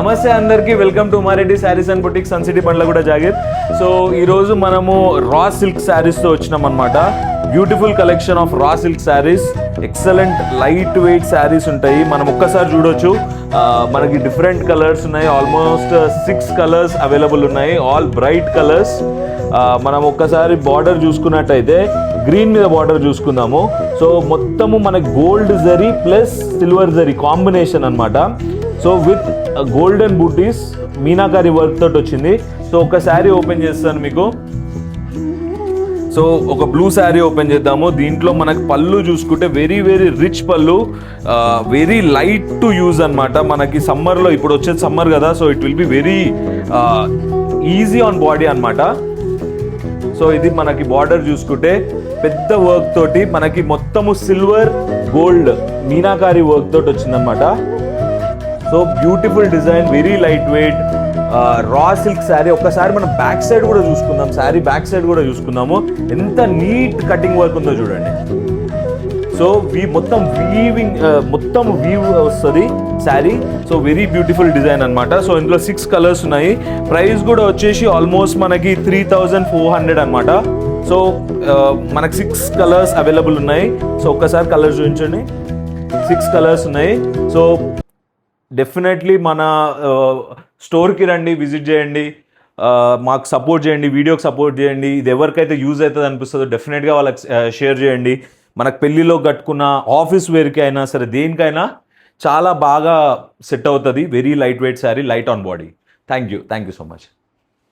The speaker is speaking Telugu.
నమస్తే అందరికీ, welcome to Umareddy sarees and boutique, sun city Bandlaguda Jagir. So ఈరోజు మనము రా సిల్క్ శారీస్తో వచ్చినాం అనమాట. Beautiful collection of raw silk sarees, excellent light weight sarees ఉంటాయి. మనం ఒక్కసారి చూడొచ్చు, మనకి డిఫరెంట్ కలర్స్ ఉన్నాయి. ఆల్మోస్ట్ 6 కలర్స్ అవైలబుల్ ఉన్నాయి, ఆల్ బ్రైట్ కలర్స్. మనం ఒక్కసారి బార్డర్ చూసుకున్నట్టయితే గ్రీన్ మీద బార్డర్ చూసుకుందాము. సో మొత్తము మనకి gold zari plus silver zari combination అనమాట. సో విత్ గోల్డెన్ బూటీస్ మీనాకారి వర్క్ తోటి వచ్చింది. సో ఒక శారీ ఓపెన్ చేస్తాను మీకు. సో ఒక బ్లూ శారీ ఓపెన్ చేద్దాము. దీంట్లో మనకి పళ్ళు చూసుకుంటే వెరీ వెరీ రిచ్ పళ్ళు, వెరీ లైట్ టు యూజ్ అనమాట. మనకి సమ్మర్లో, ఇప్పుడు వచ్చేది సమ్మర్ కదా, so it will be very easy on body అనమాట. సో ఇది మనకి బార్డర్ చూసుకుంటే పెద్ద వర్క్ తోటి మనకి మొత్తము సిల్వర్ గోల్డ్ మీనాకారి వర్క్ తోటి వచ్చిందనమాట. So beautiful design, very light weight raw silk sari. ఒక్కసారి మనం బ్యాక్ సైడ్ కూడా చూసుకుందాం, శారీ బ్యాక్ సైడ్ కూడా చూసుకుందాము. ఎంత నీట్ కటింగ్ వర్క్ ఉందో చూడండి. సో మొత్తం వీవ్ వస్తుంది sari. So very beautiful design అనమాట. సో ఇందులో 6 కలర్స్ ఉన్నాయి. ప్రైస్ కూడా వచ్చేసి ఆల్మోస్ట్ మనకి 3400 అనమాట. సో మనకి 6 కలర్స్ అవైలబుల్ ఉన్నాయి. సో ఒక్కసారి కలర్స్ చూపించండి. 6 కలర్స్ ఉన్నాయి. సో డెఫినెట్లీ మన స్టోర్కి రండి, విజిట్ చేయండి, మాకు సపోర్ట్ చేయండి, వీడియోకి సపోర్ట్ చేయండి. ఇది ఎవరికైతే యూజ్ అవుతుంది అనిపిస్తుందో డెఫినెట్గా వాళ్ళకి షేర్ చేయండి. మనకు పెళ్ళిలో కట్టుకున్న ఆఫీస్ వేర్కి అయినా సరే, దేనికైనా చాలా బాగా సెట్ అవుతుంది. Very light weight sari, light on body. Thank you so much.